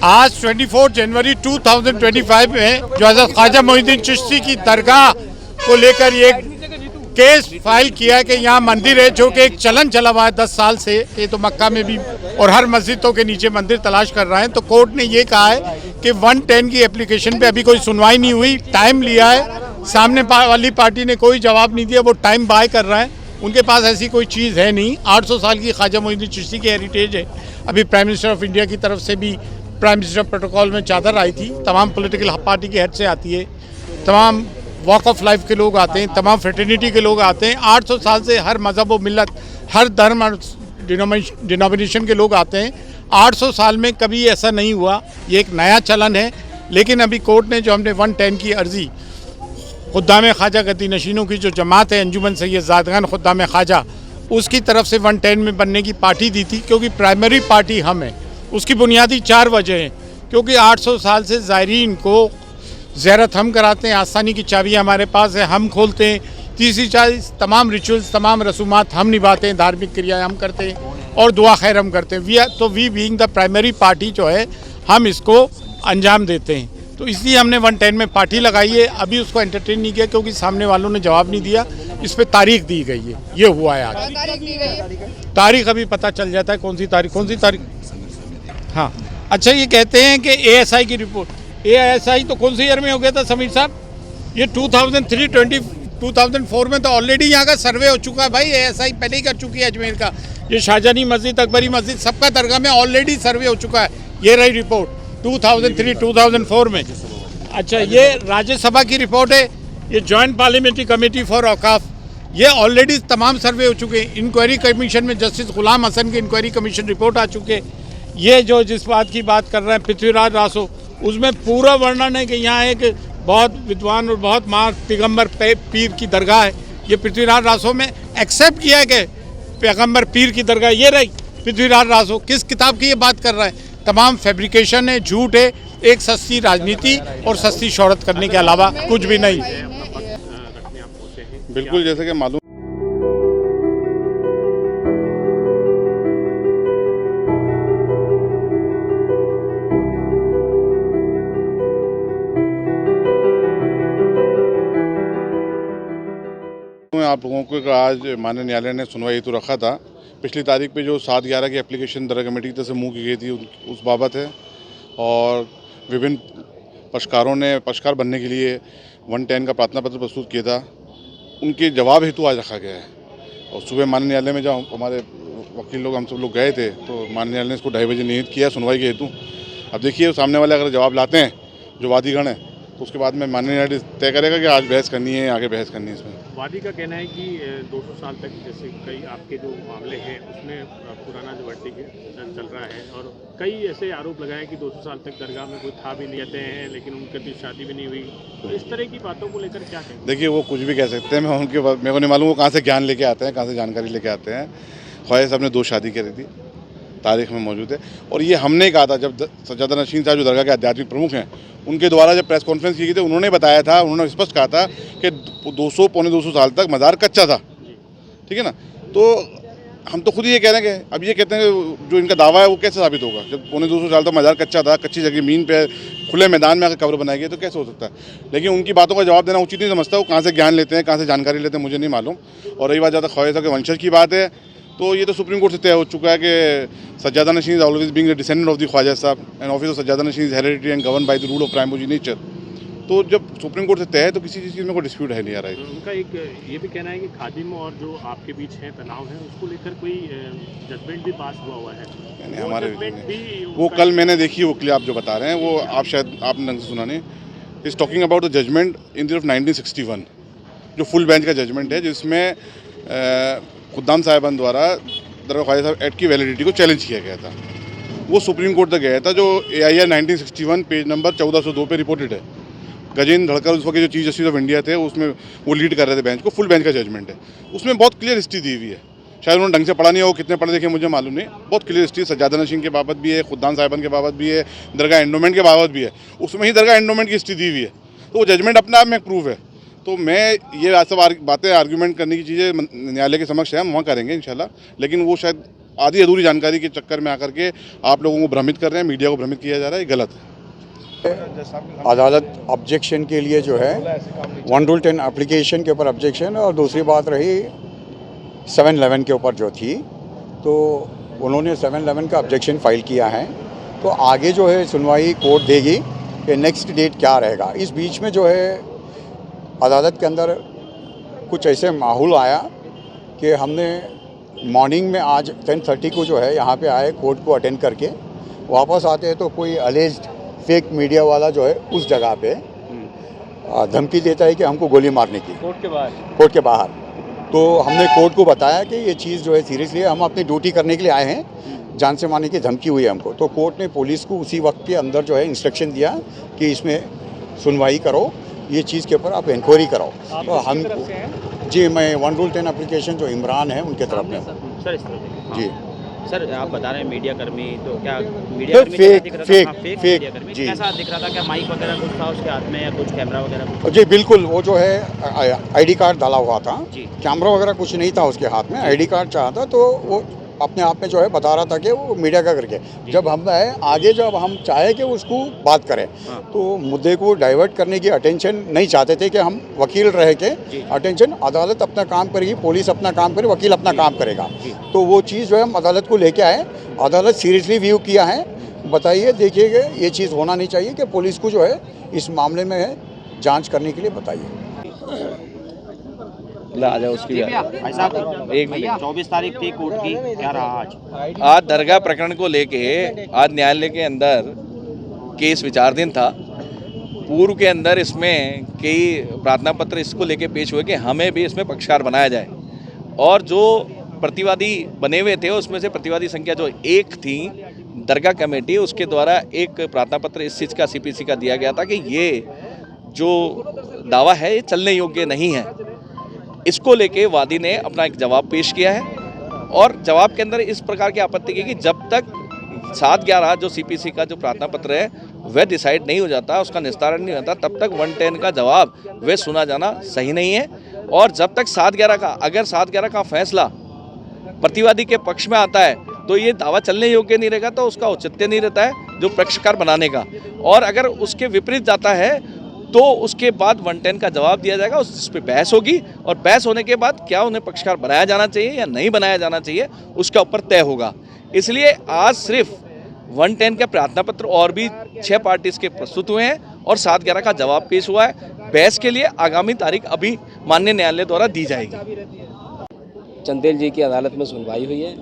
आज 24 जनवरी 2025 में जो हज़रत ख्वाजा मोइनुद्दीन चिश्ती की दरगाह को लेकर ये केस फाइल किया कि यहाँ मंदिर है, जो कि एक चलन चला हुआ है 10 साल से। ये तो मक्का में भी और हर मस्जिदों के नीचे मंदिर तलाश कर रहे हैं। तो कोर्ट ने ये कहा है कि 110 की एप्लीकेशन पे अभी कोई सुनवाई नहीं हुई, टाइम लिया है। सामने वाली पार्टी ने कोई जवाब नहीं दिया, वो टाइम बाय कर रहा है। उनके पास ऐसी कोई चीज़ है नहीं। 800 साल की ख्वाजा मोइनुद्दीन चिश्ती की हेरिटेज है। अभी प्राइम मिनिस्टर ऑफ इंडिया की तरफ से भी प्राइम मिनिस्टर प्रोटोकॉल में चादर आई थी। तमाम पॉलिटिकल पार्टी के हेड से आती है, तमाम वॉक ऑफ लाइफ के लोग आते हैं, तमाम फ्रेटर्निटी के लोग आते हैं। 800 साल से हर मज़हब व मिलत, हर धर्म और डिनोमिनेशन के लोग आते हैं। 800 साल में कभी ऐसा नहीं हुआ, ये एक नया चलन है। लेकिन अभी कोर्ट ने जो हमने 110 की अर्ज़ी खुद्दाम ख्वाजा गद्दी नशीनों की जो जमात है अंजुमन सैयद ज़ादगान खुद्दाम ख्वाजा, उसकी तरफ से 110 में बनने की पार्टी दी थी, क्योंकि प्राइमरी पार्टी हम हैं। उसकी बुनियादी 4 वजह हैं। क्योंकि 800 साल से ज़ायरीन को ज़ियारत हम कराते हैं, आसानी की चाबियाँ हमारे पास है, हम खोलते हैं। तीसरी चीज़, तमाम रिचुअल्स, तमाम रसूमात हम निभाते हैं, धार्मिक क्रियाएँ हम करते हैं और दुआ खैर हम करते हैं। We being the primary party जो है, हम इसको अंजाम देते हैं। तो इसलिए हमने 110 में पार्टी लगाई है। अभी उसको एंटरटेन नहीं किया, क्योंकि सामने वालों ने जवाब नहीं दिया। इस पर तारीख दी गई है, ये हुआ है आज। तारीख अभी पता चल जाता है कौन सी तारीख। हाँ, अच्छा, ये कहते हैं कि ASI की रिपोर्ट, ASI तो कौन से ईयर में हो गया था समीर साहब? ये 2004 में तो ऑलरेडी यहाँ का सर्वे हो चुका है भाई। ASI पहले ही कर चुकी है अजमेर का। ये शाहजहानी मस्जिद, अकबरी मस्जिद, सबका दरगाह में ऑलरेडी सर्वे हो चुका है। ये रही रिपोर्ट 2003-2004 में। अच्छा, ये राज्यसभा की रिपोर्ट है, ये जॉइंट पार्लियामेंट्री कमेटी फॉर औकाफ, ये ऑलरेडी तमाम सर्वे हो चुके हैं। इंक्वायरी कमीशन में जस्टिस गुलाम हसन की इंक्वायरी कमीशन रिपोर्ट आ चुके। ये जो जिस बात की बात कर रहे हैं पृथ्वीराज रासो, उसमें पूरा वर्णन है कि यहाँ एक बहुत विद्वान और बहुत महान पैगम्बर पीर की दरगाह है। ये पृथ्वीराज रासो में एक्सेप्ट किया है कि पैगम्बर पीर की दरगाह ये रही। पृथ्वीराज रासो किस किताब की ये बात कर रहा है? तमाम फैब्रिकेशन है, झूठ है, एक सस्ती राजनीति और सस्ती शोहरत करने के अलावा कुछ भी नहीं। बिल्कुल, जैसे कि मालूम आप लोगों को आज माननीय न्यायालय ने सुनवाई हेतु रखा था। पिछली तारीख पे जो 7/11 की एप्लीकेशन दरगाह कमेटी की तरफ से मूव की गई थी, उस बाबत है। और विभिन्न पक्षकार बनने के लिए 110 का प्रार्थना पत्र प्रस्तुत किया था, उनके जवाब हेतु आज रखा गया है। और सुबह माननीय न्यायालय में जब हमारे वकील लोग, हम सब लोग गए थे, तो माननीय न्यायालय ने इसको 2:30 बजे निहित किया सुनवाई के हेतु। अब देखिए, सामने वाले अगर जवाब लाते हैं जो वादीगण है, तो उसके बाद में माननीय न्यायालय तय करेगा कि आज बहस करनी है, आगे बहस करनी है। इसमें वादी का कहना है कि 200 साल तक जैसे कई आपके जो मामले हैं उसमें पुराना जो वर्डिक्ट चल रहा है, और कई ऐसे आरोप लगाए कि 200 साल तक दरगाह में कोई था भी नहीं रहते हैं, लेकिन उनकी तो शादी भी नहीं हुई। तो इस तरह की बातों को लेकर क्या कहें? देखिए, वो कुछ भी कह सकते हैं। मेरे को नहीं मालूम वो कहाँ से ज्ञान लेके आते हैं, कहाँ से जानकारी लेके आते हैं। ख्वाजा साहब ने 2 शादी करी थी, तारीख में मौजूद है। और ये हमने कहा था, जब सज्जादा नशीन साहब जो दरगाह के आध्यात्मिक प्रमुख हैं, उनके द्वारा जब प्रेस कॉन्फ्रेंस की गई थी, उन्होंने बताया था, उन्होंने स्पष्ट कहा था कि 200-2.25 साल तक मज़ार कच्चा था। ठीक है ना? तो हम तो खुद ही ये कह रहे हैं कि अब ये कहते हैं जो इनका दावा है वो कैसे साबित होगा? जब 2.25 साल तक मज़ार कच्चा था, कच्ची ज़मीन पे खुले मैदान में आकर कब्र बनाई गई, तो कैसे हो सकता है? लेकिन उनकी बातों का जवाब देना उचित नहीं समझता। वो कहाँ से ज्ञान लेते हैं, कहाँ से जानकारी लेते हैं, मुझे नहीं मालूम। और रही बात ज़्यादा ख्वाजा साहब के वंशज की बात है, तो ये तो सुप्रीम कोर्ट से तय हो चुका है कि sajjada nashin is always being the descendant of the Khwaja Sahab, and office of sajjada nashin is hereditary and govern by the rule of primogeniture. तो जब सुप्रीम कोर्ट से तय है, तो किसी चीज़ में कोई डिस्प्यूट है नहीं आ रहा है। उनका एक ये भी कहना है कि खादिम और जो आपके बीच है तनाव है, उसको लेकर कोई जजमेंट भी पास हुआ है। यानी हमारे वो कल मैंने देखी, वो क्लिप आप जो बता रहे हैं वो आप शायद आपने ढंग से सुना नहीं। Is talking about the judgment in the 1961, जो फुल बेंच का जजमेंट है, जिसमें खुद्दाम साहिबान द्वारा दरगाह ख्वाजा साहब एक्ट की वैलिडिटी को चैलेंज किया गया था। वो सुप्रीम कोर्ट तक गया था, जो AIR 1961 पेज नंबर 1402 पे रिपोर्टेड है। गजेंद्र धड़कर उस वक्त जो चीफ जस्टिस ऑफ इंडिया थे, उसमें वो लीड कर रहे थे बेंच को। फुल बेंच का जजमेंट है, उसमें बहुत क्लियर हिस्ट्री दी हुई है। शायद उन्होंने ढंग से पढ़ा नहीं हो, कितने पढ़े लिखे मुझे मालूम नहीं। बहुत क्लियर हिस्ट्री सज्जादा नशीन के बाबत भी है, खुद्दाम साहिबान के बाबत भी है, दरगाह एंडोमेंट के बाबत भी है। उसमें ही दरगाह एंडोमेंट की हिस्ट्री दी हुई है। तो वो जजमेंट अपने आप में एक प्रूफ है। तो मैं ये सब बातें आर्ग्यूमेंट करने की चीज़ें न्यायालय के समक्ष है, हम वहाँ करेंगे इंशाल्लाह। लेकिन वो शायद आधी अधूरी जानकारी के चक्कर में आकर के आप लोगों को भ्रमित कर रहे हैं, मीडिया को भ्रमित किया जा रहा है, ये गलत है। अदालत ऑब्जेक्शन के लिए जो है 1 Rule 10 एप्लीकेशन के ऊपर ऑब्जेक्शन, और दूसरी बात रही 7-11 के ऊपर जो थी, तो उन्होंने 7-11 का ऑब्जेक्शन फाइल किया है। तो आगे जो है सुनवाई कोर्ट देगी कि नेक्स्ट डेट क्या रहेगा। इस बीच में जो है अदालत के अंदर कुछ ऐसे माहौल आया कि हमने मॉर्निंग में आज 10:30 को जो है यहाँ पे आए, कोर्ट को अटेंड करके वापस आते हैं तो कोई अलेज्ड फेक मीडिया वाला जो है उस जगह पे धमकी देता है कि हमको गोली मारने की, कोर्ट के बाहर। तो हमने कोर्ट को बताया कि ये चीज़ जो है सीरियसली हम अपनी ड्यूटी करने के लिए आए हैं, जान से मारने की धमकी हुई है हमको। तो कोर्ट ने पुलिस को उसी वक्त के अंदर जो है इंस्ट्रक्शन दिया कि इसमें सुनवाई करो, ये चीज़ के ऊपर आप इंक्वायरी कराओ। तो हम जी, मैं 1 Rule 10 एप्लीकेशन जो इमरान है उनके तरफ में सर इस तरह जी। सर आप बता रहे हैं मीडिया कर्मी, तो क्या मीडिया तो कर्मी कैसा दिख रहा था? फेक हाँ, फेक फेक मीडिया कर्मी जी कैसा दिख रहा था? क्या माइक वगैरह कुछ था उसके हाथ में या कुछ कैमरा वगैरह कुछ? जी बिल्कुल, वो जो है आईडी कार्ड डाला हुआ था, जी। कैमरा वगैरह कुछ नहीं था उसके हाथ में, आईडी कार्ड चाहता तो वो अपने आप में जो है बता रहा था कि वो मीडिया का करके। जब हम आगे जब हम चाहे कि उसको बात करें, हाँ। तो मुद्दे को डाइवर्ट करने की अटेंशन नहीं चाहते थे कि हम वकील रह के अटेंशन, अदालत अपना काम करेगी, पुलिस अपना काम करे, वकील अपना काम करेगा। तो वो चीज़ जो है हम अदालत को लेके आए, अदालत सीरियसली व्यू किया है। बताइए, देखिएगा, ये चीज़ होना नहीं चाहिए कि पुलिस को जो है इस मामले में जांच करने के लिए बताइए। आ जाओ उसकी भाई साहब एक भैया 24 तारीख थी कोर्ट की, क्या रहा आज? आज दरगाह प्रकरण को लेके आज न्यायालय के अंदर केस विचाराधीन था। पूर्व के अंदर इसमें कई प्रार्थना पत्र इसको लेके पेश हुए कि हमें भी इसमें पक्षकार बनाया जाए, और जो प्रतिवादी बने हुए थे उसमें से प्रतिवादी संख्या जो 1 थी, दरगाह कमेटी उसके द्वारा एक प्रार्थना पत्र इस चीज़ का CPC का दिया गया था कि ये जो दावा है ये चलने योग्य नहीं है। इसको लेके वादी ने अपना एक जवाब पेश किया है, और जवाब के अंदर इस प्रकार की आपत्ति की कि जब तक 7/11 जो CPC का जो प्रार्थना पत्र है वह डिसाइड नहीं हो जाता, उसका निस्तारण नहीं होता, तब तक 110 का जवाब वह सुना जाना सही नहीं है। और जब तक 7/11 का, अगर 7/11 का फैसला प्रतिवादी के पक्ष में आता है तो ये दावा चलने योग्य नहीं रहेगा, तो उसका औचित्य नहीं रहता है जो पक्षकार बनाने का। और अगर उसके विपरीत जाता है तो उसके बाद 110 का जवाब दिया जाएगा, उस पर बहस होगी, और बहस होने के बाद क्या उन्हें पक्षकार बनाया जाना चाहिए या नहीं बनाया जाना चाहिए उसका ऊपर तय होगा। इसलिए आज सिर्फ 110 का प्रार्थना पत्र और भी 6 पार्टीज के प्रस्तुत हुए हैं, और 7/11 का जवाब पेश हुआ है। बहस के लिए आगामी तारीख अभी माननीय न्यायालय द्वारा दी जाएगी। चंदेल जी की अदालत में सुनवाई हुई है,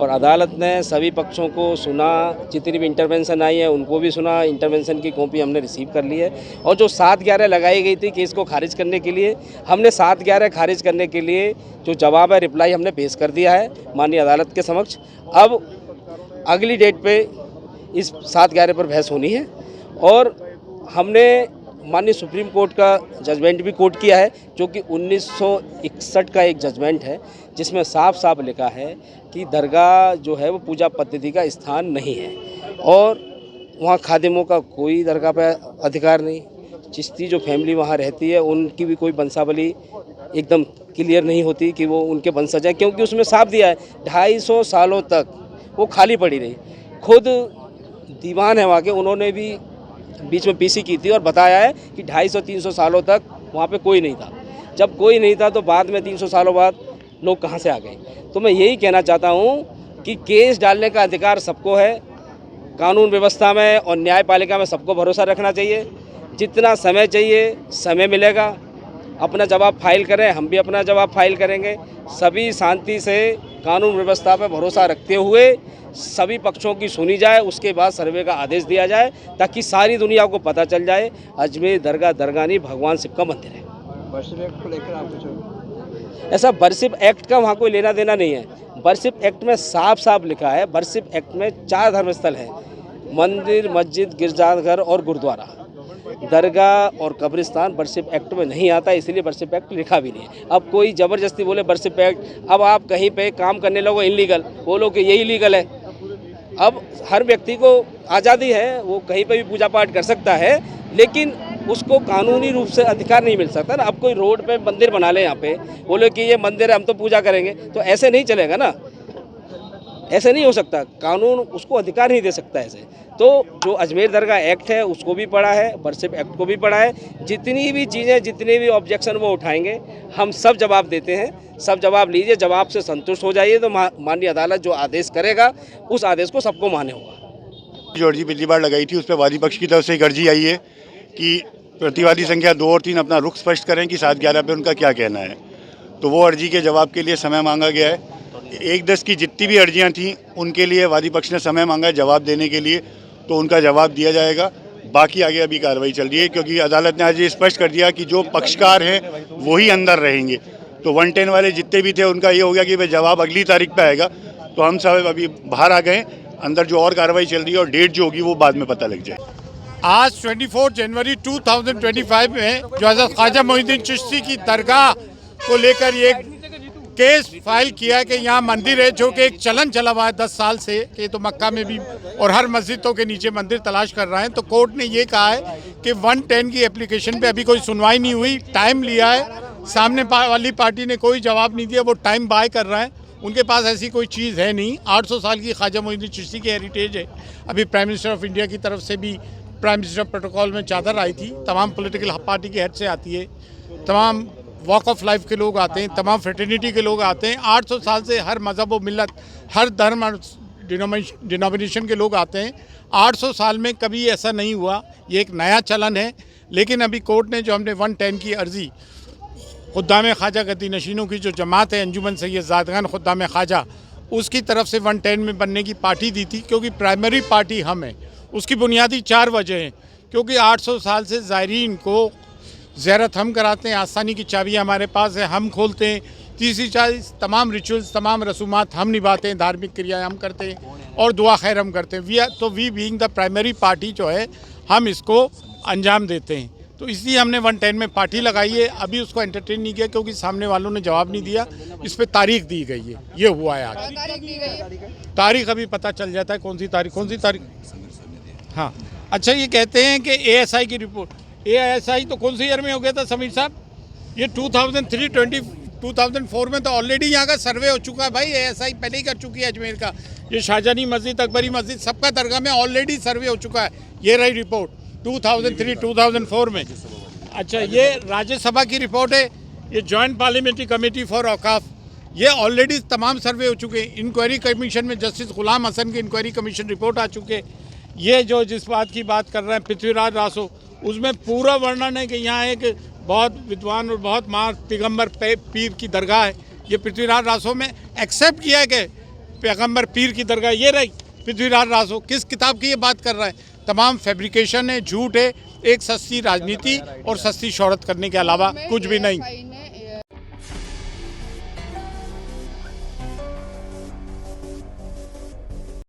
और अदालत ने सभी पक्षों को सुना, जितनी भी इंटरवेंशन आई है उनको भी सुना। इंटरवेंशन की कॉपी हमने रिसीव कर ली है, और जो 7/11 लगाई गई थी केस को खारिज करने के लिए, हमने 7/11 खारिज करने के लिए जो जवाब है, रिप्लाई हमने पेश कर दिया है माननीय अदालत के समक्ष। अब अगली डेट पे इस 7/11 पर बहस होनी है, और हमने माननीय सुप्रीम कोर्ट का जजमेंट भी कोट किया है, जो कि 1961 का एक जजमेंट है, जिसमें साफ साफ लिखा है कि दरगाह जो है वो पूजा पद्धति का स्थान नहीं है, और वहाँ खादिमों का कोई दरगाह पर अधिकार नहीं। चिश्ती जो फैमिली वहाँ रहती है उनकी भी कोई वंशावली एकदम क्लियर नहीं होती कि वो उनके वंशज हैं, क्योंकि उसमें साफ दिया है 250 सालों तक वो खाली पड़ी रही। खुद दीवान है वहाँ के, उन्होंने भी बीच में PC की थी और बताया है कि 250-300 सालों तक वहाँ पे कोई नहीं था। जब कोई नहीं था तो बाद में 300 सालों बाद लोग कहाँ से आ गए। तो मैं यही कहना चाहता हूँ कि केस डालने का अधिकार सबको है, कानून व्यवस्था में और न्यायपालिका में सबको भरोसा रखना चाहिए। जितना समय चाहिए समय मिलेगा, अपना जवाब फाइल करें, हम भी अपना जवाब फाइल करेंगे। सभी शांति से कानून व्यवस्था पर भरोसा रखते हुए सभी पक्षों की सुनी जाए, उसके बाद सर्वे का आदेश दिया जाए, ताकि सारी दुनिया को पता चल जाए अजमेर दरगाह नहीं भगवान शिव का मंदिर है। वर्शिप एक्ट को लेकर आप कुछ ऐसा वर्शिप एक्ट का वहाँ कोई लेना देना नहीं है। वर्शिप एक्ट में साफ साफ लिखा है, वर्शिप एक्ट में 4 धर्मस्थल हैं, मंदिर, मस्जिद, गिरजाघर और गुरुद्वारा। दरगाह और कब्रिस्तान वर्शिप एक्ट में नहीं आता, इसलिए वर्शिप एक्ट लिखा भी नहीं है। अब कोई ज़बरदस्ती बोले वर्शिप एक्ट, अब आप कहीं पे काम करने लगो इलीगल, बोलो कि यही लीगल है। अब हर व्यक्ति को आज़ादी है, वो कहीं पे भी पूजा पाठ कर सकता है, लेकिन उसको कानूनी रूप से अधिकार नहीं मिल सकता ना। अब कोई रोड पे मंदिर बना ले, यहाँ पे बोले कि ये मंदिर है हम तो पूजा करेंगे, तो ऐसे नहीं चलेगा ना। ऐसे नहीं हो सकता, कानून उसको अधिकार नहीं दे सकता ऐसे। तो जो अजमेर दरगाह एक्ट है उसको भी पढ़ा है, वर्शिप एक्ट को भी पढ़ा है, जितनी भी चीज़ें, जितने भी ऑब्जेक्शन वो उठाएंगे हम सब जवाब देते हैं, सब जवाब लीजिए, जवाब से संतुष्ट हो जाइए तो माननीय अदालत जो आदेश करेगा उस आदेश को सबको मान्य होगा। जो अर्जी पिछली बार लगाई थी उस पर वादी पक्ष की तरफ से एक अर्जी आई है कि प्रतिवादी संख्या 2 और 3 अपना रुख स्पष्ट करें कि 7/11 पे उनका क्या कहना है। तो वो अर्जी के जवाब के लिए समय मांगा गया है। 1-10 की जितनी भी अर्जियां थीं उनके लिए वादी पक्ष ने समय मांगा है जवाब देने के लिए, तो उनका जवाब दिया जाएगा। बाकी आगे अभी कार्रवाई चल रही है, क्योंकि अदालत ने आज ये स्पष्ट कर दिया कि जो पक्षकार हैं वही अंदर रहेंगे। तो 110 वाले जितने भी थे उनका ये हो गया कि भाई जवाब अगली तारीख पे आएगा। तो हम सब अभी बाहर आ गए, अंदर जो और कार्रवाई चल रही है और डेट जो होगी वो बाद में पता लग जाए। आज 24 जनवरी 2025 में जो हज़रत ख्वाजा मोइनुद्दीन चिश्ती की दरगाह को लेकर ये केस फाइल किया कि यहाँ मंदिर है, जो कि एक चलन चला हुआ है 10 साल से कि तो मक्का में भी और हर मस्जिदों के नीचे मंदिर तलाश कर रहे हैं। तो कोर्ट ने ये कहा है कि 110 की एप्लीकेशन पे अभी कोई सुनवाई नहीं हुई, टाइम लिया है, सामने वाली पार्टी ने कोई जवाब नहीं दिया, वो टाइम बाय कर रहा है, उनके पास ऐसी कोई चीज़ है नहीं। 800 साल की ख्वाजा मोइनुद्दीन चिश्ती की हेरिटेज है। अभी प्राइम मिनिस्टर ऑफ इंडिया की तरफ से भी प्राइम मिनिस्टर प्रोटोकॉल में चादर आई थी, तमाम पॉलिटिकल पार्टी के हेड से आती है, तमाम वॉक ऑफ लाइफ के लोग आते हैं, तमाम फ्रेटर्निटी के लोग आते हैं। 800 साल से हर मज़हब व मिलत, हर धर्म और डिनोमिनेशन के लोग आते हैं। 800 साल में कभी ऐसा नहीं हुआ, ये एक नया चलन है। लेकिन अभी कोर्ट ने जो हमने 110 की अर्जी खुद्दाम ख्वाजा गद्दी नशीनों की जो जमात है अंजुमन सैयद ज़ादगान खुद्दाम ख्वाजा, उसकी तरफ से 110 में बनने की पार्टी दी थी, क्योंकि प्राइमरी पार्टी हम हैं। उसकी बुनियादी 4 वजह हैं, क्योंकि 800 साल से ज़ायरीन को ज़ियारत हम कराते हैं, आसानी की चाबियाँ हमारे पास है, हम खोलते हैं। तीसरी चीज़, तमाम रिचुअल्स, तमाम रसूमात हम निभाते हैं, धार्मिक क्रियाएं हम करते हैं और दुआ खैर हम करते हैं। तो we being the primary party जो है हम इसको अंजाम देते हैं। तो इसलिए हमने 110 में पार्टी लगाई है। अभी उसको एंटरटेन नहीं किया क्योंकि सामने वालों ने जवाब नहीं दिया। इस पर तारीख दी गई है, ये हुआ है आज। तारीख अभी पता चल जाता है कौन सी तारीख। हाँ, अच्छा, ये कहते हैं कि ASI की रिपोर्ट, ASI तो कौन से ईयर में हो गया था समीर साहब? ये 2004 में तो ऑलरेडी यहाँ का सर्वे हो चुका है भाई। ASI पहले ही कर चुकी है अजमेर का। ये शाहजहानी मस्जिद, अकबरी मस्जिद, सबका दरगाह में ऑलरेडी सर्वे हो चुका है। ये रही रिपोर्ट 2003-2004 में। अच्छा, ये राज्यसभा की रिपोर्ट है, ये जॉइंट पार्लियामेंट्री कमेटी फॉर औकाफ, ये ऑलरेडी तमाम सर्वे हो चुके हैं। इंक्वायरी कमीशन में जस्टिस गुलाम हसन की इंक्वायरी कमीशन रिपोर्ट आ चुके। ये जो जिस बात की बात कर रहे हैं पृथ्वीराज रासो, उसमें पूरा वर्णन है कि यहाँ एक बहुत विद्वान और बहुत महान पैगम्बर पीर की दरगाह है। ये पृथ्वीराज रासो में एक्सेप्ट किया है कि पैगम्बर पीर की दरगाह ये रही। पृथ्वीराज रासो किस किताब की ये बात कर रहा है? तमाम फैब्रिकेशन है, झूठ है, एक सस्ती राजनीति और सस्ती शोहरत करने के अलावा कुछ भी नहीं।